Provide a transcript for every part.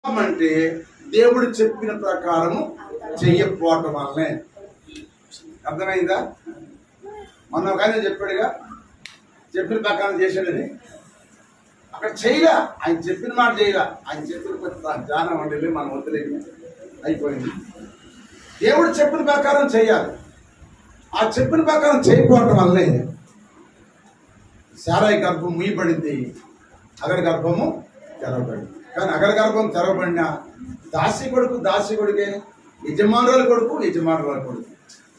అంటే దేవుడు చెప్పిన ప్రకారము చెయ్యకపోవటం వల్లనే. అర్థమైందా? మొన్న ఒక ఆయన చెప్పాడుగా, చెప్పిన ప్రకారం చేశాడని. అక్కడ చేయలే, ఆయన చెప్పిన మాట చేయలే, ఆయన చెప్పిన కొంచెం ధ్యానం వండలే, మన వద్దులేదు, అయిపోయింది. దేవుడు చెప్పిన ప్రకారం చేయాలి. ఆ చెప్పిన ప్రకారం చేయకపోవటం వల్లే శారాయి గర్భం ముయ్యబడింది, అగడి గర్భము తెరవబడింది. కానీ అగడి గర్భం తెరవబడిన దాసి కొడుకే, యజమానుల కొడుకు యజమానుల కొడుకు.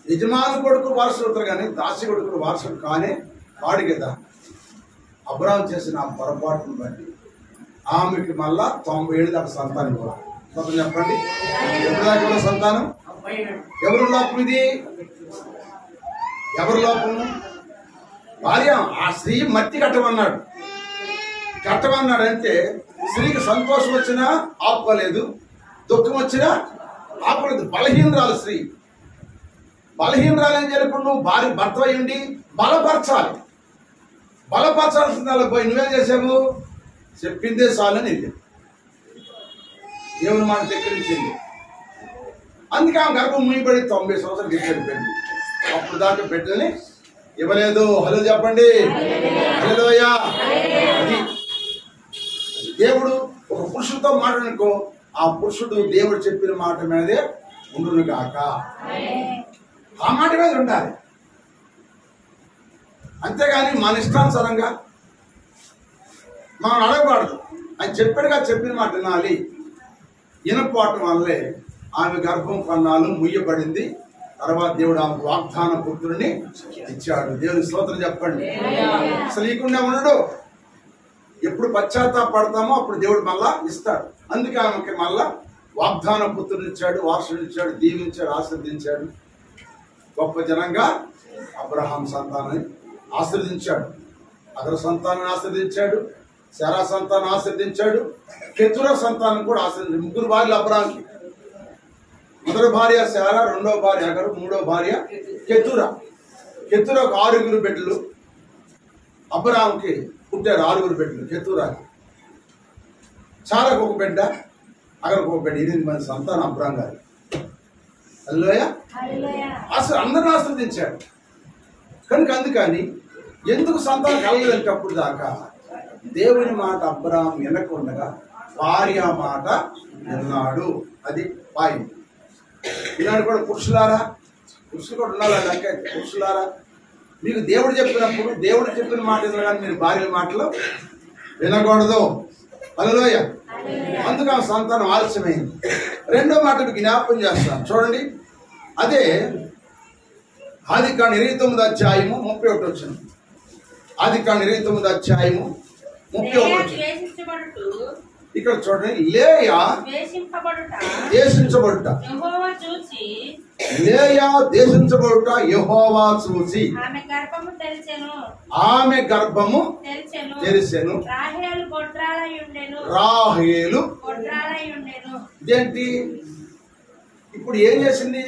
యజమాను కొడుకు వారసుడు అవుతారు కానీ దాసి కొడుకు వారసుడు కాడు కదా. అబ్రాహాము చేసిన ఆ పొరపాటును బట్టి ఆమెకి మళ్ళా 97 దాకా సంతానం ఇవ్వాలి. మొత్తం చెప్పండి, ఎప్పుడు దాకా సంతానం? ఎవరి లోపం ఇది? ఎవరి లోపము? భార్య. ఆ స్త్రీ మట్టి కట్టమన్నాడంటే స్త్రీకి సంతోషం వచ్చినా ఆపుకోలేదు, దుఃఖం వచ్చినా ఆపుకోలేదు. బలహీనరాలు స్త్రీ. బలహీనరాలు ఏం చేయాలి? ఇప్పుడు నువ్వు భర్త అయ్యుండి బలపరచాల్సిన పోయి నువ్వేం చేసావు? చెప్పిందే చాలని ఇది దేవుని మాట దగ్గరించింది. అందుకే ఆమె గర్భం మునిపడి 90 సంవత్సరాలు గెలిచాడు. అప్పుడు దాకా బిడ్డని ఇవ్వలేదు. హలో చెప్పండి, హల్లెలూయా. అది దేవుడు ఒక పురుషుడితో మాట్లాడుకో, ఆ పురుషుడు దేవుడు చెప్పిన మాట మీదే ఉండును కాక, ఆ మాట మీద ఉండాలి. అంతేగాని మన ఇష్టానుసారంగా మనం అడగకూడదు. ఆయన చెప్పిన మాట వినాలి. వినకపోవటం వల్లే ఆమె గర్భం కొన్నాళ్ళు ముయ్యబడింది. తర్వాత దేవుడు ఆమె వాగ్దాన పుత్రుడిని ఇచ్చాడు. దేవుని స్తోత్రం చెప్పండి. అసలు లేకుండా ఉండడు. ఎప్పుడు పశ్చాత్తాపడతామో అప్పుడు దేవుడు మళ్ళా ఇస్తాడు. అందుకే ఆమెకి మళ్ళా వాగ్దాన పుత్రుని ఇచ్చాడు, వారసుని ఇచ్చాడు, దీవించాడు, ఆశీర్వదించాడు. గొప్ప జనంగా అబ్రహాం సంతానాన్ని ఆశీర్వదించాడు, అగర సంతానాన్ని ఆశీర్వదించాడు, శారా సంతానం ఆశీర్వదించాడు, కెతురా సంతానం కూడా ఆశీర్వదించాడు. 3 భార్యలు అబ్రహాంకి. మొదటి భార్య శారా, రెండవ భార్య అగరు, మూడవ భార్య కెతురాకు 6 బిడ్డలు. అబ్రహాంకి పుట్టారు 6 బిడ్డలు కెతురాకి. శారాకు 1 బిడ్డ, అగరకు 1 బిడ్డ. 8 మంది సంతానం అబ్రహాం గారు. హల్లెలూయా. అసలు అందరిని ఆశీర్వదించాడు. కనుక అందుకని ఎందుకు సంతానం కలగలేదంటే అప్పుడు దాకా దేవుని మాట అబ్రహాం వినకుండగా భార్య మాట విన్నాడు. అది పాయింట్. ఈనాడు కూడా పురుషులు కూడా ఉండాలంటే పురుషులారా, మీకు దేవుడు చెప్పినప్పుడు దేవుడు చెప్పిన మాట వినగానే మీరు భార్య మాటలు వినకూడదు. హల్లెలూయా. అందుకు ఆ సంతానం ఆలస్యమైంది. రెండో మాట మీకు జ్ఞాపకం చేస్తాను, చూడండి. అదే ఆదికాండం 29 అధ్యాయము 31 వచ్చిన. ఆదికాండం 29 అధ్యాయము 31 వచ్చిన. ఇక్కడ చూడండి, లేయా దేశించబడుట, లేయా దేశించబడుట యెహోవా చూసి ఆమె గర్భము తెరిసెను. రాహేలు ఇదేంటి? ఇప్పుడు ఏం చేసింది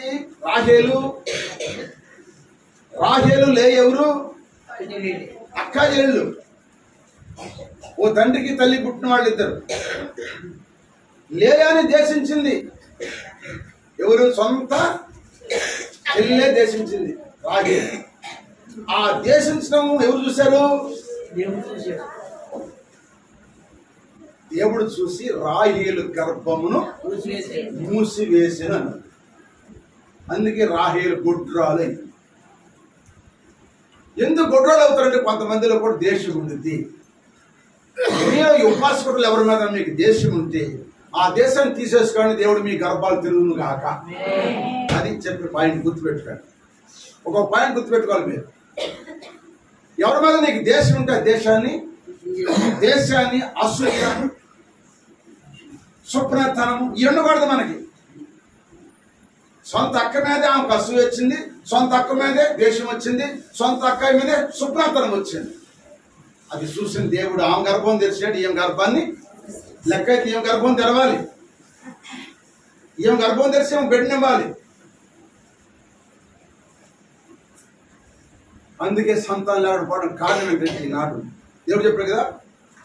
రాహేలు? లే ఎవరు? అక్క చెల్లెళ్ళు. ఓ తండ్రికి తల్లి పుట్టిన వాళ్ళు ఇద్దరు. లేయాని దేశించింది ఎవరు? సొంత చెల్లె దేశించింది రాహేలు. ఆ దేశించడం ఎవరు చూశారు? దేవుడు చూసి రాహేలు గర్భమును మూసివేసిన. అందుకే రాహేలు గొడ్రాలు. ఎందుకు గొడ్రాలు అవుతారంటే కొంతమందిలో కూడా దేశం ఉంది. ఈ ఉపాసకులు ఎవరి మీద మీకు దేశం ఉంటే ఆ దేశాన్ని తీసేసుకోండి, దేవుడు మీ గర్భాలు తిరుగును కాక. అది చెప్పి పాయింట్ గుర్తుపెట్టుకోండి. ఒక పాయింట్ గుర్తుపెట్టుకోవాలి మీరు. ఎవరి మీద నీకు దేశం ఉంటే ఆ దేశాన్ని అసూయ, స్వప్నతనము ఉండకూడదు మనకి. సొంత అక్క మీదే ఆమెకు అసూయ వచ్చింది, సొంత అక్క మీదే దేశం వచ్చింది, సొంత అక్క మీదే స్వప్నతనం వచ్చింది. అది చూసిన దేవుడు ఆమె గర్భం తెరిచాడు. ఈమె గర్భాన్ని లెక్క అయితే ఈమె గర్భం తెరవాలి. ఈమె గర్భం తెరిచి ఈమె బిడ్డనివ్వాలి. అందుకే సంతానం లేకపోవడం కారణం ఏంటంటే ఈనాడు దేవుడు చెప్పాడు కదా,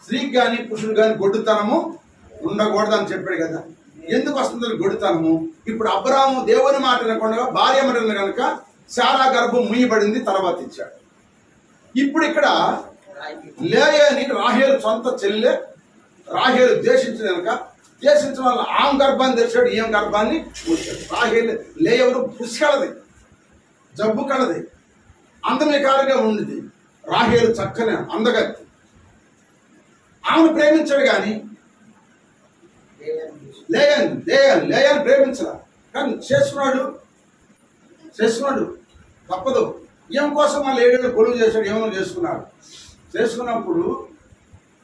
స్త్రీకి కానీ పురుషుడు కానీ గొడ్డుతనము ఉండకూడదు అని చెప్పాడు కదా. ఎందుకు వస్తుంది గొడితనము? ఇప్పుడు అబ్రాము దేవుని మాట వినకుండా భార్య మాట కనుక శారా గర్భం ముయ్యబడింది, తర్వాత ఇచ్చాడు. ఇప్పుడు ఇక్కడ లేయని రాహేలు సొంత చెల్లె, రాహేలు దేశించిన కనుక దేశించిన వల్ల ఆమె గర్భాన్ని తెరిచాడు, ఈమె గర్భాన్ని మూసాడు. రాహేలు లేయవరు పుష్కలది, జబ్బు కలది, అందమేకారంగా ఉండింది. రాహేలు చక్కని అందగత్తి. ఆమెను ప్రేమించాడు కానీ లేయని ప్రేమించరా. కానీ చేసుకున్నాడు తప్పదు. ఏం కోసం మళ్ళీ 7 ఏళ్ళు కొలువు చేశాడు, ఏమో చేసుకున్నాడు. చేసుకున్నప్పుడు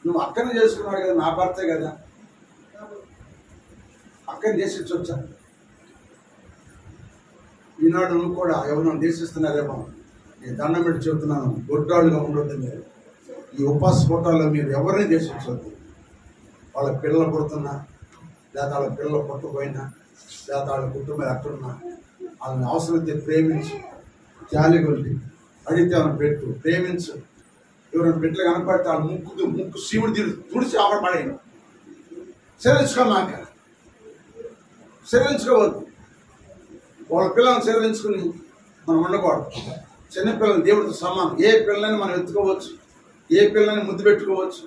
నువ్వు అక్కని చేసుకున్నాడు కదా, నా భర్తే కదా, అక్కని దేశించవచ్చా? ఈనాడు నువ్వు కూడా ఎవరినో దేశిస్తున్నారేమో. నేను దండం పెట్టి చెబుతున్నాను, గొడ్రాళ్ళుగా ఉండొద్దు మీరు. ఈ ఉపాస ఫోటోల్లో మీరు ఎవరిని దేశించవద్దు. వాళ్ళ పిల్లలు పుడుతున్నా, లేదా వాళ్ళ పిల్లలు పుట్టకపోయినా, లేదా వాళ్ళ కుటుంబాలు ఎక్కడున్నా వాళ్ళని అవసరమైతే ప్రేమించు, జాలి కొద్ది అడిగితే వాళ్ళని పెట్టు, ప్రేమించు. ఎవరైనా బిడ్డలు కనపడితే వాళ్ళు ముక్కు శివుడు తుడిచి ఆవిడ పడేయను. శరీరించుకోవద్దు. వాళ్ళ పిల్లల్ని శరీరించుకుని మనం ఉండకూడదు. చిన్నపిల్లలు దేవుడితో సమానం. ఏ పిల్లలని మనం ఎత్తుకోవచ్చు, ఏ పిల్లని ముద్దు పెట్టుకోవచ్చు,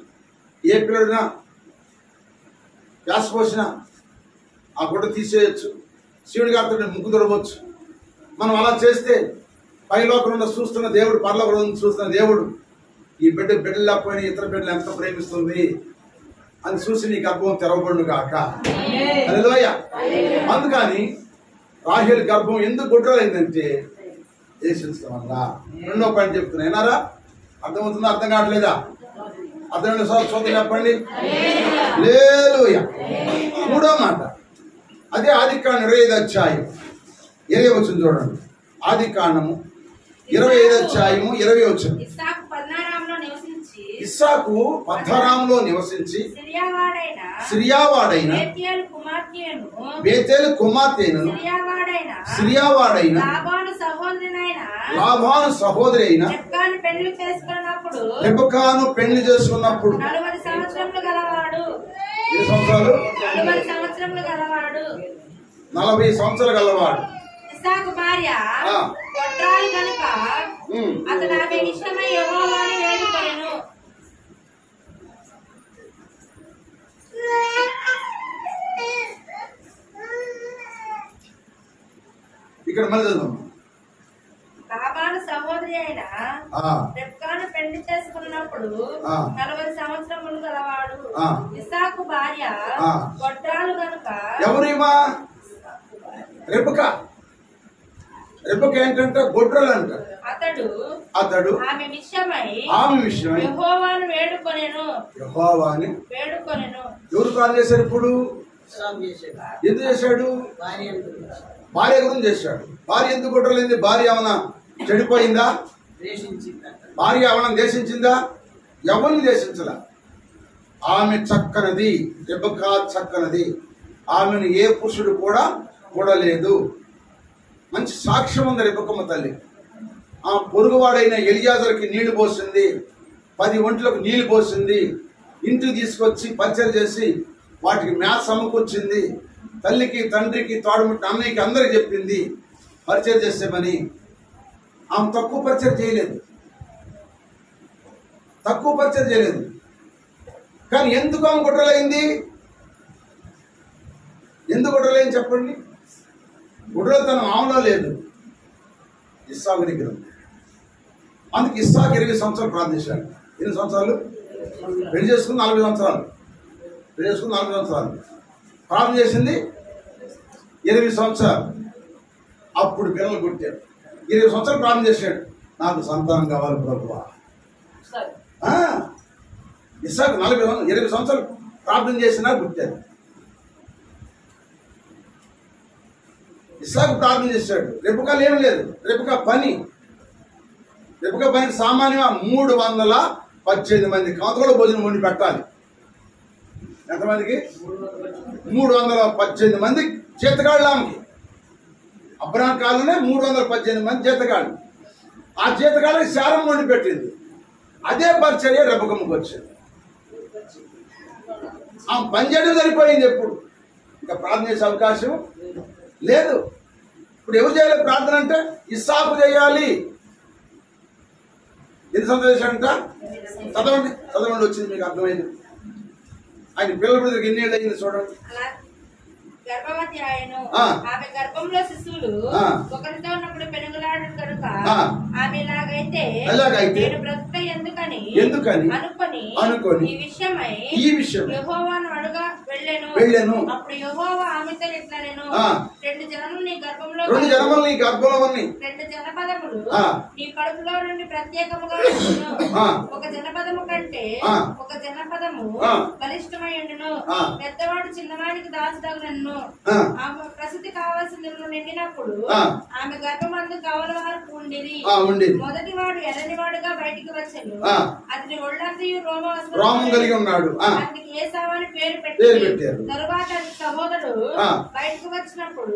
ఏ పిల్లడినా వ్యాసపోసినా ఆ గుడ్డ తీసేయచ్చు, శివుడి గారితో ముక్కు దొరవచ్చు. మనం అలా చేస్తే పైలోకంలో చూస్తున్న దేవుడు, పరలోకంలో చూస్తున్న దేవుడు ఈ బిడ్డలు లేకపోయినా ఇతర బిడ్డలు ఎంత ప్రేమిస్తుంది అని చూసి నీ గర్భం తెరవబడును కాక. హల్లెలూయ. అందుకని రాహేలు గర్భం ఎందుకు గుడ్రలైందంటే దేశించడం వల్ల. రెండో పాయింట్ చెప్తున్నా, ఏనారా? అర్థమవుతుందా? అర్థం కావట్లేదా? అర్థమైన చూద్దాం చెప్పండి. హల్లెలూయ. మూడో మాట అదే ఆదికాండం 25వ అధ్యాయం 20వ వచనం చూడండి. ఆదికాండము 25వ అధ్యాయము 20వ వచనం. ఇస్సాకు పద్దారాములో నివసించి సిరియావాడైన బేతేలు కుమార్తెను సిరియావాడైన లాబాను సహోదరి అయిన రెబెకాను పెళ్లి చేసుకున్నప్పుడు 40 సంవత్సరములు గలవాడు. 40 సంవత్సరాలు గలవాడు. ఇస్సాకు భార్య గొడ్రాలు కనుక అతడు ఆమె ఇష్టమై యెహోవాను వేడుకొనెను. ఇక్కడ మళ్ళీ చదువు. లాబాను సహోదరి అయిన రెబ్కాను పెళ్లి చేసుకున్నప్పుడు 40 సంవత్సరములు గలవాడు. ఇస్సాకు భార్య గొడ్రాలు కనుక. ఎవరిమా? రెబెకా. రెబెకా ఏంటంటే గొడ్రాలు అంట. అతడు ఆమె విషయమై యెహోవాను వేడుకొనెను. ఎవరు కాల్ చేశారు ఇప్పుడు? ఎందుకు చేశాడు? భార్య గురించి చేశాడు. భార్య ఎందుకు గొడ్రలైంది? భార్య ఏమన్నా చెడిపోయిందా? భార్య ఏమన్నా దేశించిందా? ఎవరిని దేశించలా. ఆమె చక్కనది, రెబెకా చక్కనది. ఆమెను ఏ పురుషుడు కూడా కూడలేదు. మంచి సాక్ష్యం ఉంది రెబెకమ్మ తల్లి. ఆ పొరుగువాడైన ఎలియాజరుకి నీళ్లు పోసింది, 10 ఒంట్లకు నీళ్లు పోసింది, ఇంటికి తీసుకొచ్చి పరిచయం చేసి వాటికి మేత సమకూర్చింది. తల్లికి, తండ్రికి, తోడముట్టిన అన్నయ్యకి అందరికి చెప్పింది పరిచయం చేసేమని. ఆమె తక్కువ పరిచయం చేయలేదు. కానీ ఎందుకు ఆమె గుడ్రలైంది? ఎందుకు గుడ్రలైంది చెప్పండి. గుడ్రలతనం ఆమెలో లేదు, ఇస్సాకు దగ్గర ఉంది. అందుకు ఇస్సాకు 20 సంవత్సరాలు ప్రార్థించాడు. 8 సంవత్సరాలు పెళ్లి చేసుకుని 40 సంవత్సరాలు ప్రార్థన చేసింది 20 సంవత్సరాలు. అప్పుడు పిల్లలు పుట్టారు. 20 సంవత్సరాలు ప్రార్థన చేశాడు, నాకు సంతానం కావాలి ప్రభువా. ఇస్సాకు 20 సంవత్సరాలు ప్రార్థన చేసినా పుట్టారు. ఇస్సాకు ప్రార్థన చేశాడు. రెబెకాలో ఏం లేదు. రెబెకా పని సామాన్యంగా 318 మంది కాంతలో భోజనం వండి పెట్టాలి. ఎంతమందికి? 318 మంది చేతగాళ్ళు ఆమెకి. అబ్రాహాం కాలంలోనే 318 మంది చేతగాళ్ళు. ఆ చేతగాళ్ళకి శారం వండి పెట్టింది. అదే పరిచర్య రెబెకమ్మకి వచ్చింది. ఆమె పని చేయడం సరిపోయింది. ఎప్పుడు ఇంకా ప్రార్థన చేసే అవకాశం లేదు. ఇప్పుడు ఎవరు చేయాలి ప్రార్థన అంటే? ఇస్సాకు చేయాలి. ఎన్ని సంతోషంట? చదవండి చదవండి, వచ్చింది మీకు అర్థమైంది. ఆయన పిల్లల బిడ్డకి ఎన్ని ఏళ్ళు అయింది చూడండి. గర్భవతి ఆయను, ఆమె గర్భంలో శిశువులు ఒకరితో ఉన్నప్పుడు పెనుగులాడు కనుక ఆమె ఇలాగైతే నేను బ్రతుక ఎందుకని అనుకొని ఈ విషయం యెహోవాను అడుగా వెళ్ళెను. అప్పుడు యెహోవా ఆమెతో ఇట్లా, నేను రెండు జనములు నీ గర్భంలో, రెండు జనపదములు నీ కడుపులో నుండి ప్రత్యేకముగా వచ్చును. ఒక జనపదము కంటే ఒక జనపదము బలిష్టమై ఉండును. పెద్దవాడు చిన్నవాడికి దాచుదగనను. ఆమె ప్రసూతి కావాల్సింది నిండినప్పుడు ఆమె గర్భమందు కవల వరకు ఉండేది. మొదటి వాడు ఎర్రనివాడుగా బయటికి వచ్చాను. అతని ఒళ్ళంతయు రోమం కలిగి ఉన్నాడు. అతనికి ఏసావు అని పేరు పెట్టారు. తరువాత అతని సహోదరుడు బయటకు వచ్చినప్పుడు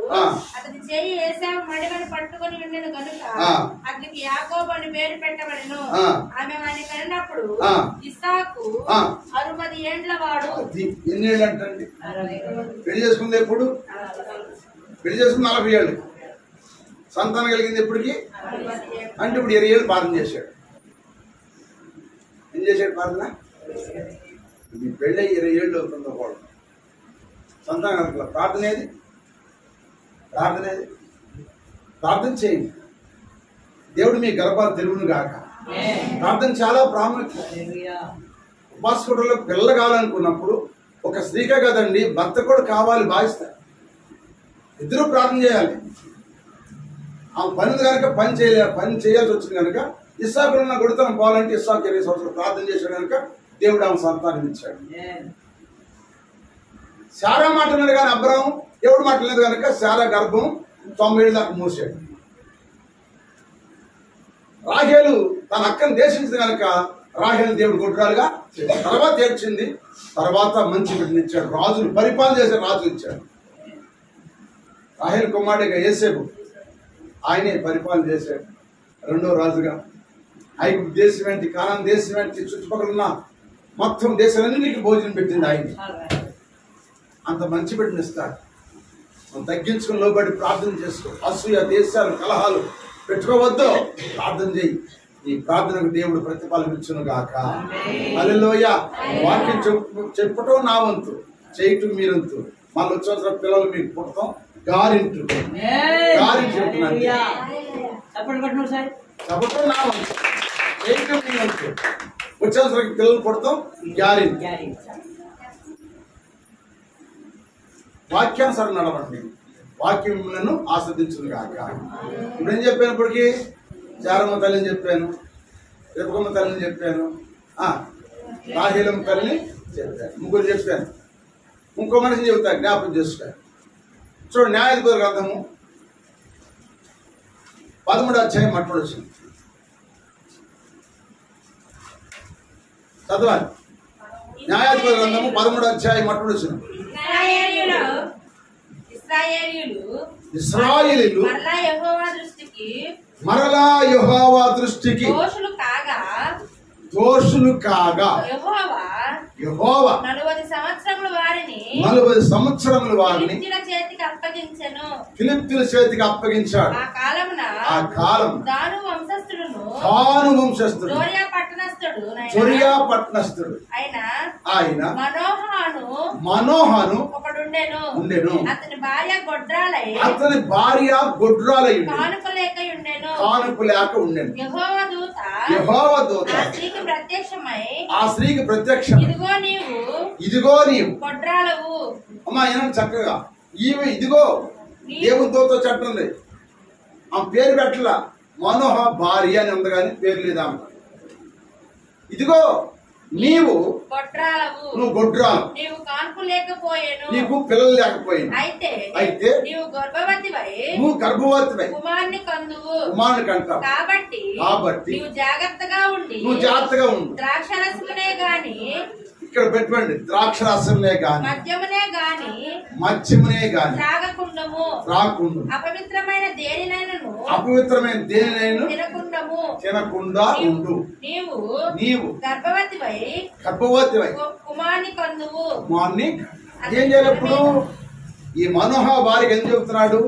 అతని చేయి ఏసావు మడిగని పట్టుకొని ఉండేది కనుక అతనికి యాకోబు అని పేరు పెట్టబడెను. ఆమె వాడిని కనినప్పుడు ఇస్సాకు 60 ఏండ్ల వాడు. ఎన్ని ఏళ్ళు అంటండి? పెళ్లి చేసుకుంది ఎప్పుడు? పెళ్లి చేసుకుని 40 ఏళ్ళు. సంతానం కలిగింది ఎప్పటికి అంటే ఇప్పుడు 20 ఏళ్ళు ప్రార్థన చేశాడు. ఏం చేశాడు ప్రార్థన? ఇది పెళ్ళి 20 ఏళ్ళు అవుతుందో కూడా సంతానం కలగల. ప్రార్థనేది? ప్రార్థన చేయండి. దేవుడు మీ గర్భాలు తెలుగును గాక. ప్రార్థన చాలా ప్రాముఖ్యం. ఉపాసకుడులో పిల్లలు కావాలనుకున్నప్పుడు ఒక స్త్రీకే కదండి, భర్త కూడా కావాలి, భావిస్తారు. ఇద్దరు ప్రార్థన చేయాలి. ఆమె పని కనుక పని చేయాల్సి వచ్చింది కనుక ఇస్సాకు ఉన్న గుడితనం పోవాలంటే ఇస్సాకు 20 సంవత్సరాలు ప్రార్థన చేశాడు కనుక దేవుడు ఆమె సంతానం ఇచ్చాడు. శారా మాట్లాడాడు కానీ అబ్రాహం దేవుడు మాట్లాడలేదు కనుక శారా గర్భం 90 ఏళ్ళ దాకా మూసాడు. రాహేలు తన అక్కను దేశించింది కనుక రాహేలు దేవుడు గొడ్రాలుగా తర్వాత ఏడ్చింది. తర్వాత మంచి బిడ్డనిచ్చాడు. రాజులు పరిపాలన చేసే రాజు ఇచ్చాడు. రాహేలు కుమారుడిగా యోసేపు ఆయనే పరిపాలన చేశాడు. 2వ రాజుగా ఐగుప్తు దేశం ఏంటి, కానాను దేశం ఏంటి, చుట్టుపక్కల ఉన్న మొత్తం దేశాలన్నింటికి భోజనం పెట్టింది ఆయన. అంత మంచి బిడ్డనిస్తాడు. మనం తగ్గించుకుని లోబడి ప్రార్థన చేసుకో. అసూయ, దేశాలు, కలహాలు పెట్టుకోవద్దు. ప్రార్థన చేయి. ఈ ప్రార్థనకు దేవుడు ప్రతిఫలం ఇచ్చును గాక. హల్లెలూయా. వాక్యం చెప్పటం నా వంతు, చేయటం మీరంతు. మళ్ళీ వచ్చిన పిల్లలు మీకు పుట్టడం గారింటు చెప్తున్నాను. చెప్పటం నా వంతు, చేయటం మీ వంతు. వచ్చేసరికి పిల్లలు పుట్టడం గ్యారెంటీ. వాక్యానుసారం నడవండి. వాక్యములను ఆస్వాదించును గాక. ఇప్పుడు ఏం చెప్పినప్పటికీ చారమ్మ తల్లిని చెప్పాను, రేపకమ్మ తల్లిని చెప్పాను, రాహేలమ్మ తల్లిని చెప్పాను, ముగ్గురు చెప్పాను. ఇంకో మనిషిని చెబుతా, జ్ఞాపకం చేసుకోండి. చూడండి, న్యాయాధిపతుల గ్రంథము 13వ అధ్యాయం మొట్టమొదటి చదవాలి. న్యాయాధిపతుల గ్రంథము 13వ అధ్యాయం మొట్టమొదటి. ఇశ్రాయేలీయులు మరలా యెహోవా దృష్టికి దోషులు కాగా యెహోవా 40 సంవత్సరములు వారిని ఫిలిష్తీయుల చేతికి అప్పగించాడు. ఆ కాలం దాను వంశస్థుడు జొరియా పట్టణస్థుడు ఆయన మనోహాను ఉండెను. అతని భార్య గొడ్రాలై కానుక లేక ఉండెను. యెహోవా దూత ఆ స్త్రీకి ప్రత్యక్షం, ఇదిగో నీవు గొడ్రాలవు. అమ్మా ఏమన్నా చక్కగా ఈమె ఇదిగో దేవుని దూత చెప్పండి. ఆ పేరు పెట్టలా, మనోహ భార్య అని ఉంది కానీ పేరు లేదా. ఇదిగో నీవు నువ్వు గొడ్రాలు, నీకు పిల్లలు లేకపోయాను, అయితే నువ్వు గర్భవతివై కుమారుని కంటావు. కాబట్టి నువ్వు జాగ్రత్తగా ఉండు. ద్రాక్షరసమునే గాని ఇక్కడ పెట్టండి, ద్రాక్షరసమునే గాని మద్యమునే గాని త్రాగకుండము, అపవిత్రమైన దేనినైనను తినకుండా ఉండు. నీవు గర్భవతివై కుమారుని కందువు. ఏం చేయాలప్పుడు? ఈ మనోహ వారికి ఏం చెబుతున్నాడు?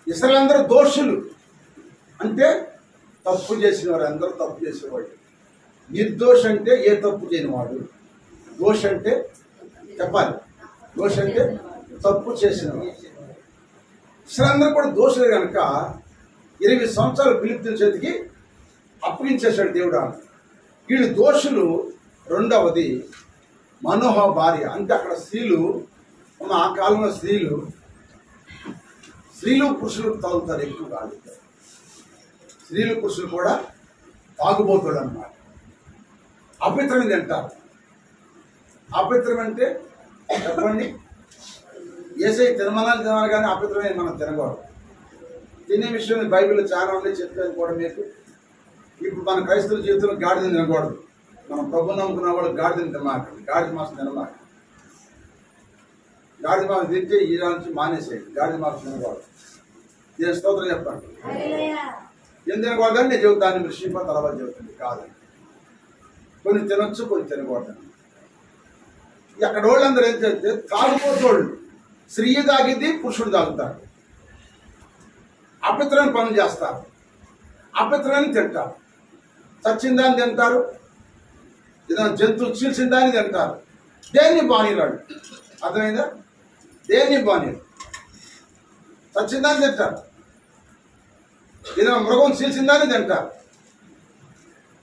ఇస్రాయేలందరూ దోషులు అంటే తప్పు చేసిన వారు, అందరూ తప్పు చేసేవాడు. నిర్దోష అంటే ఏ తప్పు చేయనివాడు. దోష అంటే చెప్పాలి, దోష అంటే తప్పు చేసినవాడు. ఇస్రాయేలందరూ కూడా దోషులు కనుక 20 సంవత్సరాలు ఫిలిష్తీయుల చేతికి అప్పగించేశాడు దేవుడు. వీళ్ళు దోషులు. రెండవది మనోహ భార్య అంటే అక్కడ స్త్రీలు ఉన్న ఆ కాలంలో స్త్రీలు పురుషులు తాగుతారు, ఎక్కువ తాగుతారు. స్త్రీలు పురుషులు కూడా తాగుబోతాడు అన్నమాట. అపవిత్రం తింటారు. అపవిత్రం అంటే చెప్పండి, ఏసై తినమనాలి కానీ అపవిత్రమే మనం తినకూడదు. తినే విషయం బైబిల్లో చాలా ఉన్నాయి, చెప్పేది కూడా మీకు. ఇప్పుడు మన క్రైస్తవ జీవితంలో గాడిద తినకూడదు. మనం ప్రభు నమ్ముకున్న వాళ్ళు గాడిదని తినమాట, గాడిద మాసం తినమాట. గాడిద మాసం తింటే ఈ నుంచి మానేసేది, గాడిద మాసం తినకూడదు. నేను స్తోత్రం చెప్పండి. ఏం తినకూడదు అని నేను చెబుతాను, మీరు శ్రీపా తర్వాత చెబుతుంది కాదని. కొన్ని తినొచ్చు, కొన్ని తినకూడదు. అక్కడ వాళ్ళందరూ ఏం చేస్తే తాగుపోతోళ్ళు, స్త్రీ తాగిద్ది, పురుషుడు తాగుతారు. అపవిత్రమైన పనులు చేస్తారు, అపవిత్రాన్ని తింటారు. చచ్చిన దాన్ని తింటారు, ఏదైనా జంతువు చీల్చిన దాన్ని తింటారు. దేన్ని బానీలాడు, అర్థమైందా? దేన్ని బానీలు చచ్చిన దాన్ని తింటారు, ఏదైనా మృగం చీల్చిన దాన్ని తింటారు.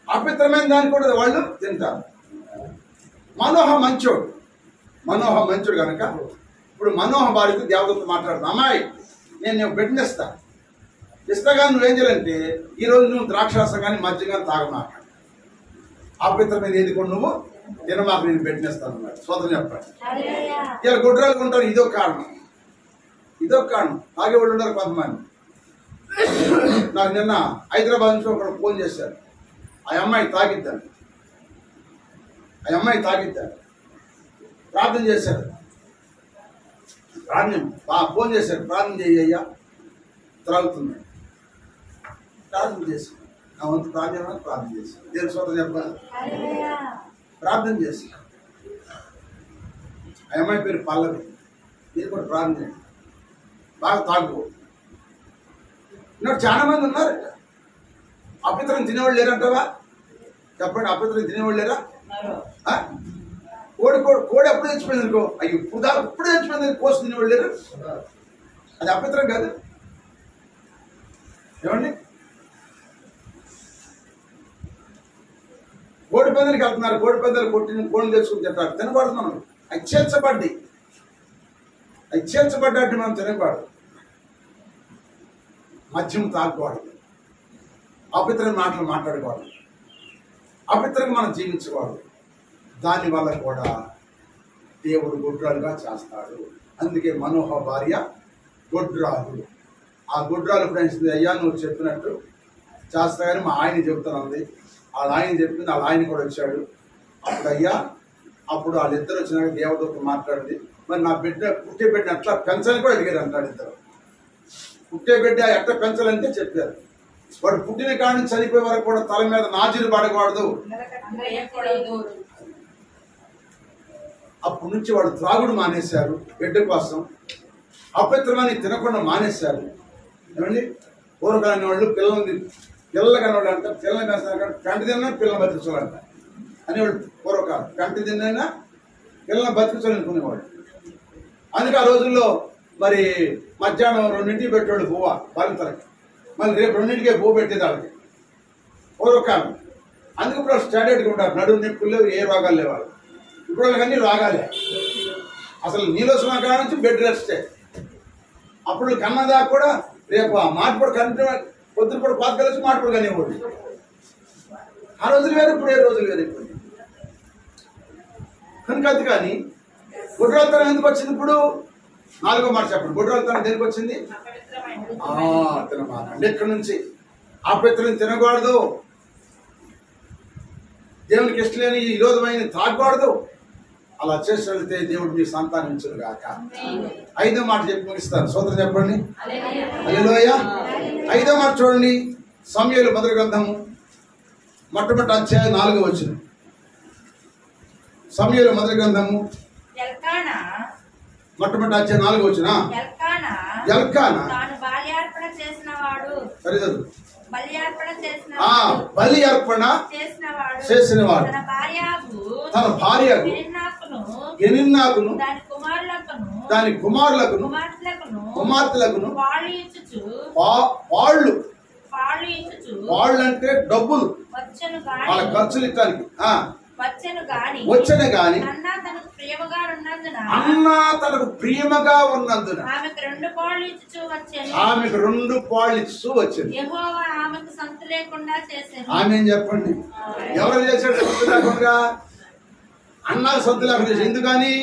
అపవిత్రమైన దాన్ని కూడా వాళ్ళు తింటారు. మనోహ మంచోడు కనుక ఇప్పుడు మనోహ భార్యతో దేవదత్త మాట్లాడుతున్నా, అమ్మాయి నేను బిడ్డనిస్తా, ఇస్తాగా నువ్వేం చేయాలంటే ఈరోజు నువ్వు ద్రాక్షరసం కానీ మద్యం కానీ తాగమాక, అపవిత్రమైన ఏది కూడా నువ్వు తినమాక, నేను బిడ్డనిస్తాను అన్నమాట. సోదరం చెప్పండి. ఇలా గుడ్రాలు ఉంటారు, ఇదొక కారణం. తాగేవాళ్ళు ఉంటారు కొంతమంది. నాకు నిన్న హైదరాబాద్ నుంచి ఒకరు ఫోన్ చేశారు, ఆ అమ్మాయి తాగిద్దాను, ప్రార్థన చేశారు. ఫోన్ చేశారు, ప్రార్థన చేయ్యా త్రాగుతుంది. ప్రార్థన చేశాను, నా వంతు ప్రార్థన చేశాను. దేని సోదరు చెప్పాలి, ప్రార్థన చేశాను. ఆ అమ్మాయి పేరు పల్లవి. మీరు కూడా ప్రార్థన చేయండి, బాగా తాగు. చాలా మంది ఉన్నారు అపవిత్రం తినేవాళ్ళు లేరంటావా? చెప్పండి, అపవిత్రం తినేవాళ్ళు లేరా? కోడి ఎప్పుడు తెచ్చిపోయింది అనుకో, అయ్యి ఇప్పుడు తెచ్చిపోయింది, కోసి తినేవాళ్ళు లేరు. అది అపవిత్రం కాదు. ఏమండి, కోడి పందాలకి వెళ్తున్నారు, కోడి పందాలు కొట్టిన కోడిని తెచ్చుకుని తింటారు. తినబడదు. మనం అవి చేర్చబడ్డట్టు మనం తినకూడదు. మద్యం తాగకూడదు, అపవిత్రమైన మాటలు మాట్లాడకూడదు, అపవిత్రంగా మనం జీవించకూడదు. దానివల్ల కూడా దేవుడు గొడ్రాలుగా చేస్తాడు. అందుకే మనోహ భార్య గొడ్రాలు. ఆ గొడ్రాలు ఫ్రెండ్స్, అయ్యా నువ్వు చెప్పినట్టు చేస్తా కానీ మా ఆయన చెప్తానంది. వాళ్ళ ఆయన చెప్పింది, వాళ్ళ ఆయన కూడా వచ్చాడు. అప్పుడు వాళ్ళిద్దరు వచ్చినాక దేవదూత మాట్లాడింది, మరి నా పుట్టే బిడ్డ ఎట్లా పెంచాలని కూడా అడిగారు అంటాడు. ఇద్దరు పుట్టే బిడ్డ ఎట్లా పెంచాలంటే చెప్పారు. వాడు పుట్టిన కాడి నుంచి చనిపోయే వరకు కూడా తల మీద నాజీలు పడకూడదు. అప్పటి నుంచి వాడు త్రాగుడు మానేశారు బిడ్డ కోసం. అపవిత్రమని తినకుండా మానేశారు. ఏమండి, పూర్వకాలని వాళ్ళు పిల్లలు కనవాళ్ళు అంటారు, పిల్లలు పెంచాలంటే కంటి తిన్నా పిల్లలు బతికించాలంట అనేవాళ్ళు. పూర్వకాలం కంటి తిన్నా పిల్లలను బతికించాలనుకునేవాళ్ళు. అందుకే ఆ రోజుల్లో మరి మధ్యాహ్నం 2ంటికి పెట్టేవాళ్ళు పువ్వ బాలింతలకి, మళ్ళీ రేపు 2ంటికే పువ్వు పెట్టేది వాళ్ళకి పూర్వకాలం. అందుకు ఇప్పుడు స్టాండర్డ్గా ఉంటారు, నడుము నొప్పులు లేవు, ఏ రోగాలు లేవాలి. ఇప్పుడు వాళ్ళకి అన్ని రోగాలే. అసలు నీలోసమ కాడ నుంచి బెడ్ రెస్టే. అప్పుడు కన్నదాకా కూడా రేపు ఆ మాటపడి కంటే పొద్దున కూడా పాత కలిసి మాటపడి కనేవాడు. ఆ రోజులు వేరు, ఇప్పుడు ఏ రోజులు వేరు. ఇప్పుడు కనుక అది కానీ గుడ్రాలతనం ఎందుకు వచ్చింది? ఇప్పుడు 4వ మాట చెప్పండి. గుడ్రాలతనం ఎందుకు వచ్చింది? తినమాకండి. ఎక్కడి నుంచి అపవిత్రం తినకూడదు. దేవునికి ఇష్టం లేని ఈ విరోధమైన తాగకూడదు. అలా చేసి వెళ్తే దేవుడు మీ సంతానించును గాక. 5వ మాట చెప్పి ముగిస్తాను. స్తోత్రం చెప్పండి. హల్లెలూయా. 5వ మాట చూడండి. సమూయేలు మొదటి గ్రంథము మొట్టమొదటి అధ్యాయం 4వ వచనం. సమూయేలు మొదటి గ్రంథము మొట్టమొదటి అధ్యాయం 4వ వచనం. ఎల్కానా సరిచదువు. బలి అర్పణ చేసినవాడు తన భార్యకు గెనిన్నాకును దాని కుమారులకును కుమార్తెలకును వాళ్ళు అంటే డబ్బులు వాళ్ళ ఖర్చులు ఇవ్వడానికి వచ్చను గాని అన్న తనకు ప్రియముగా ఉన్నందున ఆమెకు 2 పాళ్ళు ఇచ్చు వచ్చింది. ఆమె చెప్పండి, ఎవరు చేశాడు సొంత లేకుండా? అన్నకు సొంత లేకుండా చేసి. ఎందుకని?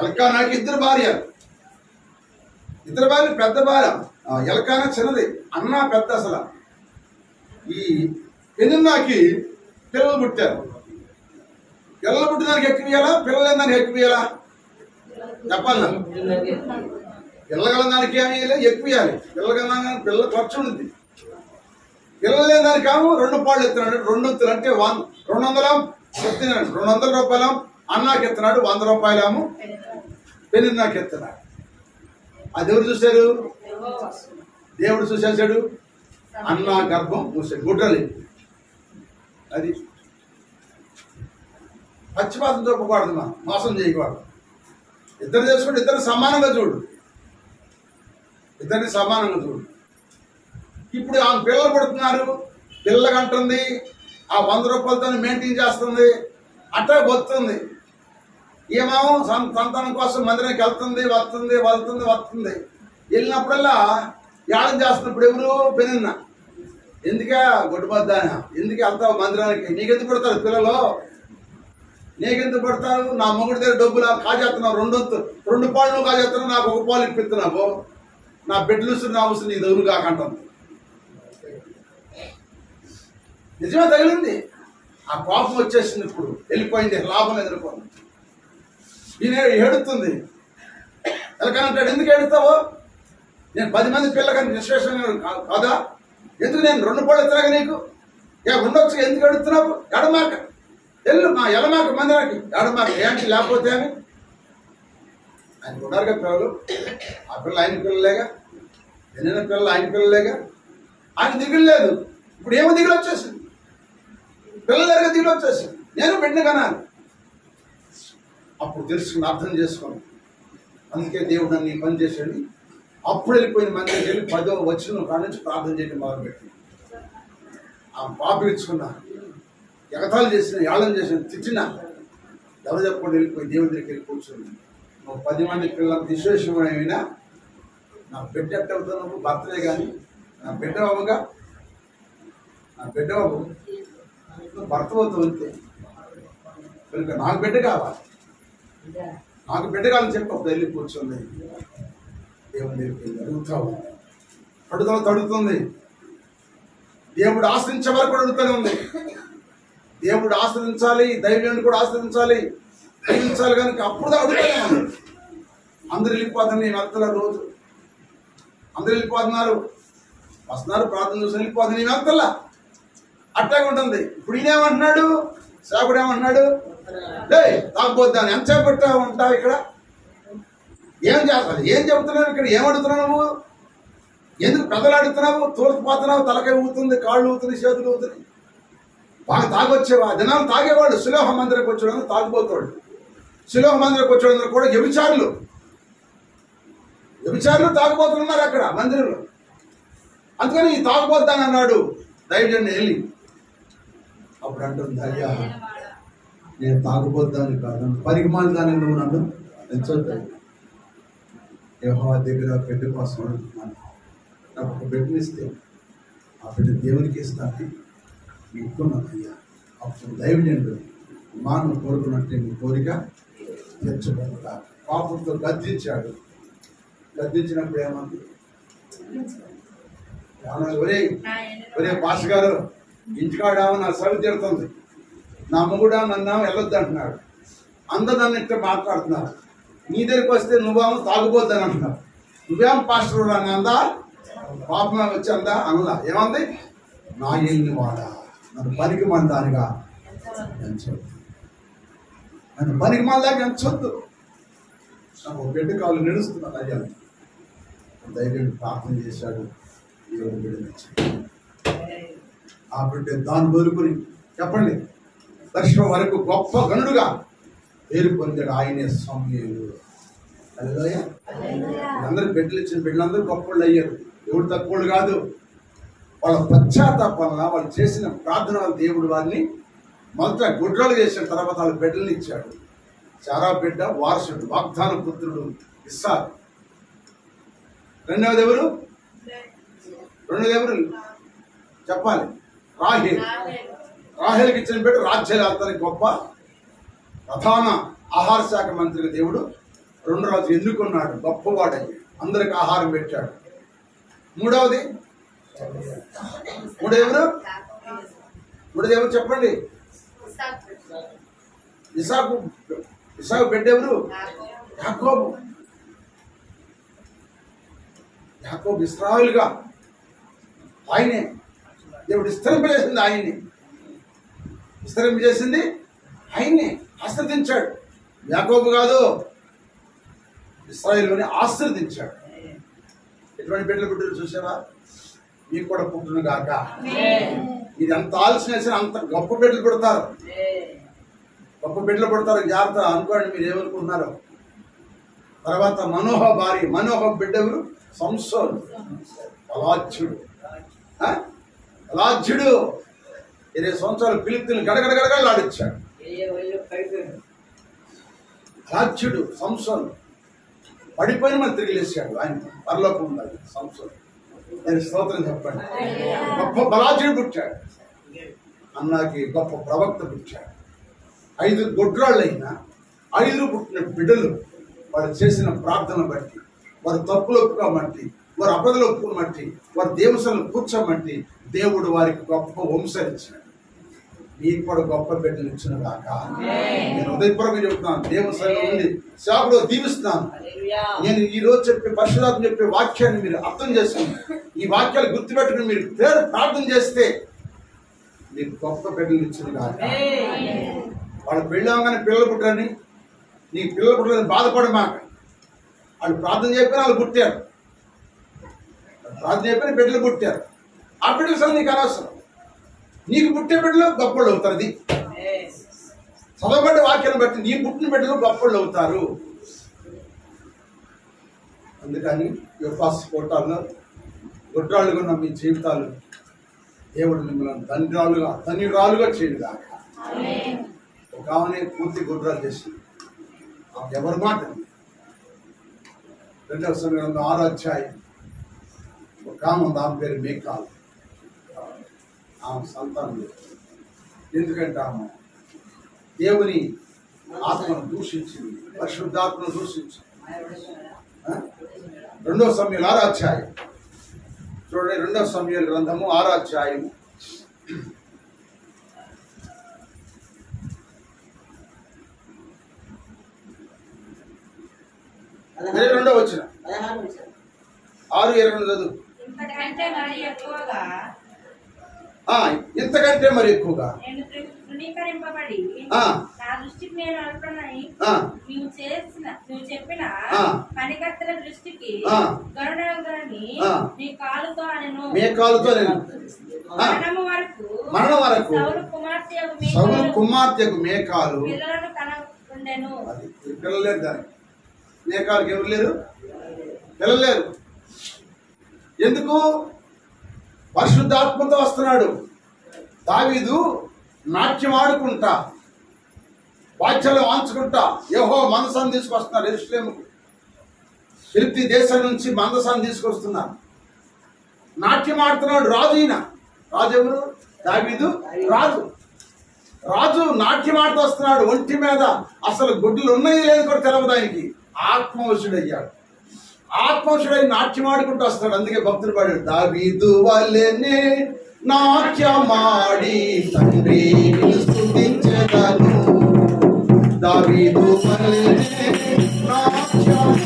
ఎల్కానాకి 2 భార్యలు. 2 భార్యలు పెద్ద భార్య. ఎల్కానా చిన్నది, అన్న పెద్ద. అసలు ఈ పెనిన్నాకి పిల్లలు పుట్టారు. పిల్లలు పుట్టినానికి ఎక్కువేయాలా, పిల్లలు దానికి ఎక్కువేయాలా? చెప్పాలి. పిల్లగల దానికి ఏమి వేయాలి? ఎక్కువేయాలి. పిల్లల ఖర్చు ఉంది. పిల్లలు లేని దానికి ఏమో 2 పాళ్ళు ఎత్తున్నాడు. 2 వంతులు అంటే 200 ఎత్తినాడు. 200 రూపాయలు అన్నాకి ఎత్తున్నాడు. 100 రూపాయలేమో పెనిన్నాకి ఎత్తున్నాడు. అది ఎవరు చూశారు? దేవుడు చూసేసాడు. అన్న గర్భం మూసాడు. గుడ్రలి. అది పచ్చిపాతం చూపకూడదు, మోసం చేయకూడదు. ఇద్దరు చేసుకుంటే ఇద్దరు సమానంగా చూడు. ఇద్దరిని సమానంగా చూడు. ఇప్పుడు ఆమె పిల్లలు పడుతున్నారు. పిల్లగంటుంది. ఆ 100 రూపాయలతో మెయింటైన్ చేస్తుంది. అట్లా బతుకుతుంది. ఏమేమో సంతానం కోసం మందిరానికి వస్తుంది. వెళ్ళినప్పుడల్లా యాడం చేస్తున్నప్పుడు ఎవరు? పెనిన్న. ఎందుకే గొడ్డుబద్దాన? ఎందుకు వెళ్తావు మందిరానికి? నీకెందుకు పడతారు పిల్లలు? నీకెందుకు పడతారు? నా మొగుడి దగ్గర డబ్బులు కాజేస్తున్నావు. 2 పాళ్ళు కాజేస్తున్నావు. నాకు 1 పాలు ఇప్పిస్తున్నావు. నా బిడ్డలు నా అవసరం నీ దగ్గర కాకంటుంది. నిజమే తగిలింది. ఆ కోపం వచ్చేసింది. ఇప్పుడు వెళ్ళిపోయింది. లాభం ఎదుర్కొంది. ఈయన ఏడుతుంది. ఎలకనంటాడు, ఎందుకు ఏడుస్తావు? నేను 10 మంది పిల్లకని విశ్లేషణ కాదా? ఎందుకు నేను 2 పాళ్ళు ఎత్తురాగా నీకు? ఉండొచ్చు. ఎందుకు ఏడుస్తున్నావు? ఎడమాక వెళ్ళు, మా ఎలమాక మందిరానికి. ఎడమాక ఏంటి? లేకపోతే అని ఆయన ఉన్నారుగా పిల్లలు. ఆ పిల్లలు ఆయన పిల్లలేగా. ఎన్నైనా పిల్లలు ఆయన పిల్లలేగా. ఆయన దిగులు లేదు. ఇప్పుడు ఏమో దిగులు వచ్చేసింది. పిల్లలేరుగా దిగులు వచ్చేసింది. నేను బిడ్డ కనాలి. అప్పుడు తెలుసుకుని అర్థం చేసుకోండి. అందుకే దేవుడు నన్ను ఈ పని చేశాడు. అప్పుడు వెళ్ళిపోయిన మందికి వెళ్ళి 10వ వచనం కాడ నుంచి ప్రార్థన చేయడం మొదలుపెట్టి ఆ పాపి ఇచ్చుకున్నా, ఎగతాలు చేసిన, యాళం చేసిన, తిట్టిన, ఎవరు చెప్పకుండా వెళ్ళిపోయి దేవుడి దగ్గరికి వెళ్ళి కూర్చొని, నువ్వు 10 మంది పిల్లలకు విశేషమైనా నా బిడ్డ ఎట్టవుతావు? నువ్వు భర్తలే కానీ నా బిడ్డ అవ్వగా, నా బిడ్డ అవ్వు, నువ్వు భర్త అవుతావు అంతే. కనుక నాకు బిడ్డ కావాలి, నాకు బిడ్డ కావాలని చెప్పి అప్పుడు వెళ్ళి కూర్చొని దేవుడి దగ్గరికి అడుగుతావు. పడుదల తడుతుంది. దేవుడు ఆశ్రయించే వరకు అడుగుతూనే ఉంది. దేవుడు ఆశ్రయించాలి, దైవాన్ని కూడా ఆశ్రయించాలి, దైవించాలి. కనుక అప్పుడు అడుగుతూనే ఉంది. అందరు వెళ్ళిపోతున్నారు. నేను వెళ్తున్నారు. రోజు అందరు వెళ్ళిపోతున్నారు, వస్తున్నారు, ప్రార్థన చూసి వెళ్ళిపోతుంది. నేను వెళ్తల్లా. అట్లాగే ఉంటుంది. ఇప్పుడు ఈయనేమంటున్నాడు? సేపుడు ఏమంటున్నాడు? తాగబోద్దాను. ఎంత చేపట్టా ఉంటావు ఇక్కడ? ఏం చేస్తావు? ఏం చెబుతున్నావు ఇక్కడ? ఏమడుగుతున్నావు నువ్వు? ఎందుకు పెద్దలు అడుగుతున్నావు? తోలుకుపోతున్నావు. తలకాయ ఊగుతుంది, కాళ్ళు ఊగుతుంది, చేతులు ఊగుతుంది. బాగా తాగొచ్చేవా? జనాలు తాగేవాడు. శిలోహ మందిరకు వచ్చేవాడు తాగిపోతాడు. శిలోహ మందిరకు వచ్చేవాడు కూడా వ్యభిచారులు తాగుబోతున్నారు అక్కడ మందిరంలో. అందుకని ఈ తాగుబోతానన్నాడు దైవజనుడు వెళ్ళి. అప్పుడు అంటుంది, అయ్యా నేను తాగుబోద్దాను కాదు, పరిమాణ దాన్ని నువ్వు నన్ను ఎంచొద్దాను. యెహోవా దగ్గర బిడ్డ కోసం అడుగుతున్నాను. నాకు ఒక బిడ్డనిస్తే ఆ బిడ్డ దేవునికి ఇస్తాను అనుకున్నాను అయ్యా. అప్పుడు దైవజనుడు మాను కోరుకున్నట్టే నీ కోరిక తెచ్చుకుంటా. పాపంతో గద్దించాడు. గద్దించినప్పుడు ఏమంది? ఒరే పాస్ గారు, ఇంటికాడ నా సవి తిడుతుంది, నా మొగుడా నన్ను వెళ్ళొద్దు అంటున్నాడు. అందరు నన్ను ఇట్లా మాట్లాడుతున్నారు. నీ దగ్గరికి వస్తే నువ్వేమో తాగుపోద్దని అంటున్నావు. నువ్వేమో పాస్టర్ అందా, పాపమే వచ్చి అందా అనలా. ఏమంది? నా ఏలిని వాడా, నన్ను పనికి మందానిగా ఎంచొద్దు, నన్ను పనికి మందాగా ఎంచొద్దు. నాకు బిడ్డ కాళ్ళు నడుస్తున్నాను అయ్యా. ధైర్యం ప్రార్థన చేశాడు. దేవుడు బిడ్డనిచ్చాడు. ఆ బిడ్డ దాన్ని వదులుకొని చెప్పండి లక్ష్యం వరకు గొప్ప గనుడుగా పేరు పొందాడు. ఆయనే సమూయేలు. హల్లెలూయా. అందరూ బిడ్డలు ఇచ్చిన బిడ్డలందరూ గొప్పళ్ళు అయ్యారు. ఎవరు తక్కువళ్ళు కాదు. వాళ్ళ పశ్చాత్తాపంలో వాళ్ళు చేసిన ప్రార్థన వల్ల దేవుడు వారిని మొదట గుడ్రలు చేసిన తర్వాత వాళ్ళ బిడ్డలను ఇచ్చాడు. చారా బిడ్డ వారసుడు, వాగ్దాన పుత్రుడు ఇస్సాకు. రెండవది ఎవరు? చెప్పాలి. రాహేల్. రాహేల్కి ఇచ్చిన బిడ్డ రాజ్యాలతనికి గొప్ప ప్రధాన ఆహార శాఖ మంత్రిగా దేవుడు రెండు రాజు ఎన్నుకున్నాడు. గొప్పవాడై అందరికి ఆహారం పెట్టాడు. మూడవది ఎవరు చెప్పండి? ఇసాకు బిడ్డ ఎవరు? యాకోబు. ఇశ్రాయేలుగా ఆయనే దేవుడు విస్తరింపజేసింది. ఆయన్ని ఆశ్రదించాడు. యాకోబు కాదు, ఇశ్రాయేలుని ఆశ్రదించాడు. ఎటువంటి బిడ్డలు చూసావా? మీకు కూడా పుట్టును గాక. ఇది ఎంత ఆలోచన అంత గొప్ప బిడ్డలు పుడతారు. జాగ్రత్త అనుకోండి. మీరు ఏమనుకుంటున్నారు? తర్వాత మనోహ భార్య, మనోహ బిడ్డ ఎవరు? సంసోను. అలాధ్యుడు 20 సంవత్సరాలు ఫిలిష్తీయులను గడగడగడగడలాడిచ్చాడు. అలాధ్యుడు సంసోను పడిపోయిన మనం తిరిగి లేచాడు. ఆయన పరలోకం ఉండాలి. సంసోను నేను స్తోత్రం చెప్పండి. గొప్ప బలాధ్యుడు పుట్టాడు. అన్నాకి గొప్ప ప్రవక్త పుట్టాడు. 5 గొడ్రాళ్ళైనా 5 పుట్టిన బిడ్డలు వారు చేసిన ప్రార్థన బట్టి, వారు తప్పులు ఒప్పుకోమట్టి, వారు అబద్ధలు ఒప్పుకోమట్టి, వారు దేవుసలను కూర్చోమట్టి దేవుడు వారికి గొప్ప వంశాలు ఇచ్చినాడు. మీకు కూడా గొప్ప బిడ్డలు ఇచ్చిన దాక నేను హృదయపూర్వకంగా చెప్తున్నాను. దేవుసంలో ఉండి సేవలో దీవిస్తున్నాను. నేను ఈ రోజు చెప్పే పరిశుద్ధాత్మ చెప్పే వాక్యాన్ని మీరు అర్థం చేసుకుని ఈ వాక్యాలు గుర్తుపెట్టుకుని మీరు పేరు ప్రార్థన చేస్తే మీకు గొప్ప బిడ్డలు ఇచ్చిన దాక. వాళ్ళు పెళ్ళాగానే పిల్లలు పుట్టారని, నీకు పిల్లలు పుట్టారని బాధపడమాక. వాళ్ళు ప్రార్థన చెప్పిన వాళ్ళు పుట్టారు. ప్రార్థన చెప్పిన బిడ్డలు పుట్టారు. ఆ బిడ్డలు సరే నీకు అనవసరం. నీకు పుట్టే బిడ్డలు గొప్పళ్ళు అవుతారు. అది చదవబడ్డ వాక్యాన్ని బట్టి నీ పుట్టిన బిడ్డలు గొప్పళ్ళు అవుతారు. అందుకని యువపాస్ కోటాల్లో గొడ్రాళ్ళుగా ఉన్న మీ జీవితాలు దేవుడు మిమ్మల్ని ధన్యురాలుగా చేయడుగా. ఒక ఆమెనే పూర్తి గొడ్రాలు చేసింది. ఎవరి మాట? 2వ సమయంలో 6వ అధ్యాయం. ఒక ఆమె ఉంది, ఆమె పేరు మేకాలు. ఆమె సంతానం లేదు. ఎందుకంటే ఆమె దేవుని ఆత్మను దూషించింది, పరిశుద్ధాత్మను దూషించింది. 2వ సమయంలో 6వ అధ్యాయం చూడండి. 2వ సమయాల గ్రంథము 6వ అధ్యాయము 22వ వచనం. 6:22 చదువు. ఇంతకంటే మరి ఎక్కువగా నువ్వు చెప్పిన పనికర్తల దృష్టికి మరణం వరకు సౌలు కుమార్తెకు మేకాలు పిల్లలేరు. దానికి మేకాలకి ఎవరు లేరు? పిల్లలేరు. ఎందుకు? పరిశుద్ధాత్మతో వస్తున్నాడు. దావీదు నాట్యం ఆడుకుంటా, వాద్యాలు వాంచుకుంటా యెహోవా మందసాన్ని తీసుకొస్తున్నారు. యెరూషలేముకు ఫిలిష్తీ దేశం నుంచి మందసాన్ని తీసుకొస్తున్నారు. నాట్యం ఆడుతున్నాడు రాజు. ఈయన రాజు ఎవరు? దావీదు రాజు. రాజు నాట్యం ఆడుతూ వస్తున్నాడు. ఒంటి మీద అసలు గుడ్లు ఉన్నాయి లేదు కూడా తెలవదు ఆయనకి. ఆత్మవశుడయ్యాడు. ఆత్మవశుడై నాట్యం ఆడుకుంటూ వస్తాడు. అందుకే భక్తులు పాడాడు, దావీదు వలెనే నాట్యమాడి తండ్రి స్తుతించెను. పాడెదను దావీదు వలె నాట్యమాడి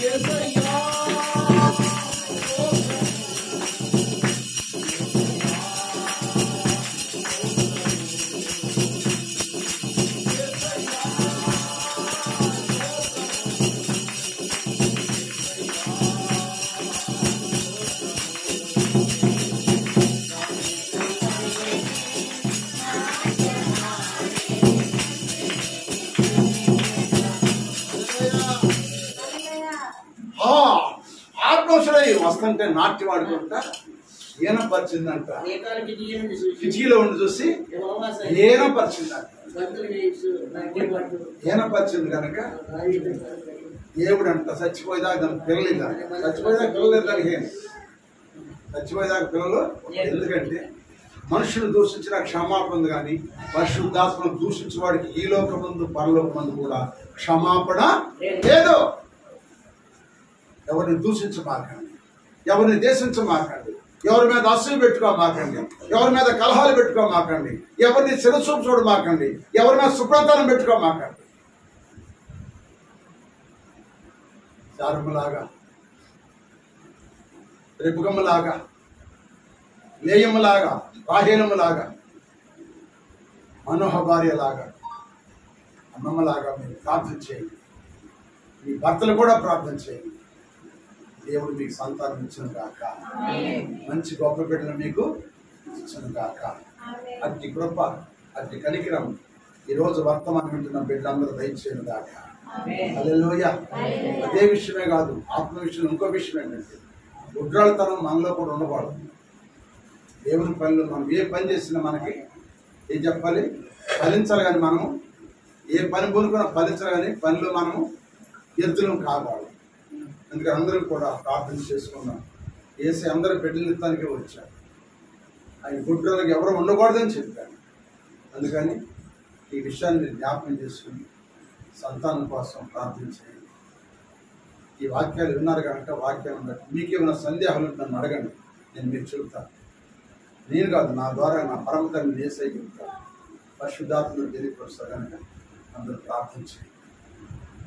యేసయ్యా వస్తుంటే నాట్యం ఆడుకుంటా ఈనపరిచిందంట. కిటికీలో ఉండి చూసి ఈనపరిచిందంట. ఈనపరిచింది కనుక దేవుడు అంట చచ్చిపోయేదాకా దానికి పిల్లలు దానికి చచ్చిపోయేదాకా పిల్లలు దానికి చచ్చిపోయేదాకా పిల్లలు. ఎందుకంటే మనుషులు దూషించిన క్షమాపణ ఉంది, కానీ పరిశుద్ధాత్మను దూషించే వాడికి ఈ లోకమందు పరలోకమందు కూడా క్షమాపణ లేదు. ఎవరిని దూషించమాకండి, ఎవరిని దేశించమాకండి, ఎవరి మీద అసూయ పెట్టుకోమాకండి, ఎవరి మీద కలహాలు పెట్టుకోమాకండి, ఎవరిని చిరచూపు చూడమాకండి, ఎవరి మీద సుప్రతనం పెట్టుకోమాకండి. చారుమలాగా, రిపుగమ్మలాగా, లేయమ్మలాగా, రాహేలమ్మలాగా, మనోహ భార్యలాగా, అమ్మమ్మలాగా మీరు ప్రార్థన చేయండి. మీ భర్తలు కూడా ప్రార్థన చేయండి. దేవుడు మీకు సంతానం ఇచ్చిన గాక, మంచి గొప్ప బిడ్డలు మీకు ఇచ్చిన గాక. అట్టి కృప, అట్టి కనికరం ఈరోజు వర్తమానం వింటున్న బిడ్డలందరూ దయచేయను గాక. హల్లెలూయా. అదే విషయమే కాదు, ఆత్మ విషయం ఇంకో విషయం ఏంటంటే ఉగ్రాలతనం మనలో కూడా ఉండకూడదు. దేవుని పనులు మనం ఏ పని చేసినా మనకి ఏం చెప్పాలి, ఫలించాలి. కానీ మనము ఏ పని పూనుకున్నా ఫలించాలి, కానీ పనిలో మనము ఎద్దులం కావాలి. అందుకని అందరూ కూడా ప్రార్థన చేసుకున్నాం. ఏసీ అందరూ బిడ్డలెత్తానికే వచ్చారు. ఆయన గుడ్డలకు ఎవరు ఉండకూడదని చెప్పాను. అందుకని ఈ విషయాన్ని మీరు జ్ఞాపకం చేసుకుని సంతానం కోసం ప్రార్థన చేయండి. ఈ వాక్యాలు విన్నారు కనుక వాక్యాలు ఉన్నట్టు మీకేమైనా సందేహాలు నన్ను అడగండి, నేను మీకు చెబుతాను. నేను కాదు, నా ద్వారా నా పరమ తండ్రి యేసయ్య చెబుతాను. పరిశుద్ధాత్మను తెలియపరుస్తారు కనుక అందరూ ప్రార్థన చేయండి.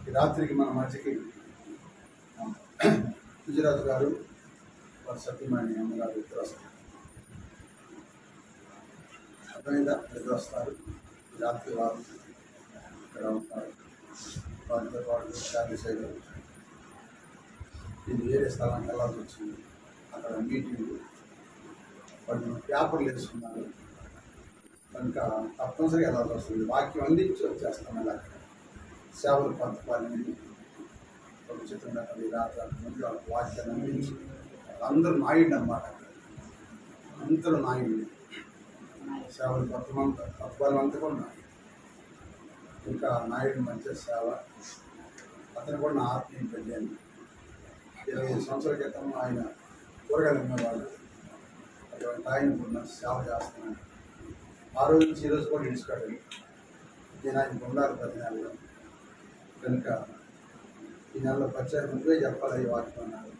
ఈ రాత్రికి మన మధ్యకి గుజరాత్ గారు, వారి సత్యమణి అమ్మగారు ఇద్దరు వస్తారు. అర్థమైందా? ఇద్దరు వస్తారు. ఈ రాత్రి వారు ఇక్కడ ఉంటారు. వారితో పాటు చాలీస్ అయితే ఇది వేరే స్థలానికి వెళ్ళాల్సి వచ్చింది. అక్కడ మీటింగ్ వాళ్ళు పేపర్లు వేసుకున్నారు కనుక తప్పనిసరిగా వెళ్ళాల్సి వస్తుంది. వాక్యం అందించి వచ్చేస్తాం. అలా అక్కడ సేవలు పంచుకోవాలని చిత్రంగా ముందు వాక్యాన్ని అందించి అందరూ నాయుడు అన్నమాట. అందరూ నాయుడు, సేవలు తత్వాలు అంతా కూడా నాయుడు. ఇంకా నాయుడు మంచి సేవ. అతను కూడా నా ఆత్మీయ పెళ్ళాను. 25 సంవత్సరాల క్రితం ఆయన కూరగాయలు అమ్మేవాళ్ళు. అటువంటి ఆయన కూడా సేవ చేస్తున్నాను. ఆ రోజు నుంచి ఈ రోజు కూడా ఇడిచిపెట్టాను. నేను ఆయనకు ఉండాలి 10 నెలలు కనుక ఈ నెలలో వచ్చారు. నువ్వే చెప్పాలి ఈ వాక్యం అన్నారు.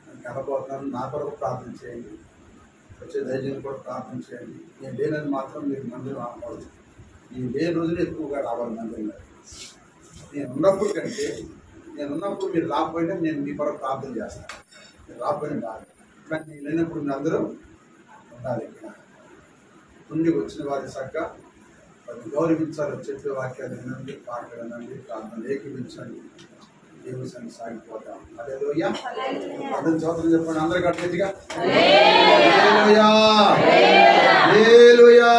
నేను కలపోతున్నాను. నా కొరకు ప్రార్థన చేయండి. వచ్చే ధైర్యం కూడా ప్రార్థన చేయండి. నేను లేనది మాత్రం మీరు మందిరం ఆపకూడదు. నేను లేని రోజులు ఎక్కువగా రావాలి మందిరంలో. నేను ఉన్నప్పుడు కంటే నేను ఉన్నప్పుడు మీరు రాకపోయినా నేను మీ కొరకు ప్రార్థన చేస్తాను. మీరు రాకపోయినా కాదు, కానీ నేను లేనప్పుడు మీరు అందరూ ఉండాలి. ఇక్కడ నుండి వచ్చిన వారి చక్క వారిని గౌరవించాలి. చెప్పే వాక్యాలు వినండి, పాటలు వినండి, ప్రార్థన ఏకీపించండి. దేవుని సన్ని సాగిపోతాం. హల్లెలూయా. అర్థం చదువుతుంది చెప్పండి అందరూ గట్టిగా. హల్లెలూయా, హల్లెలూయా.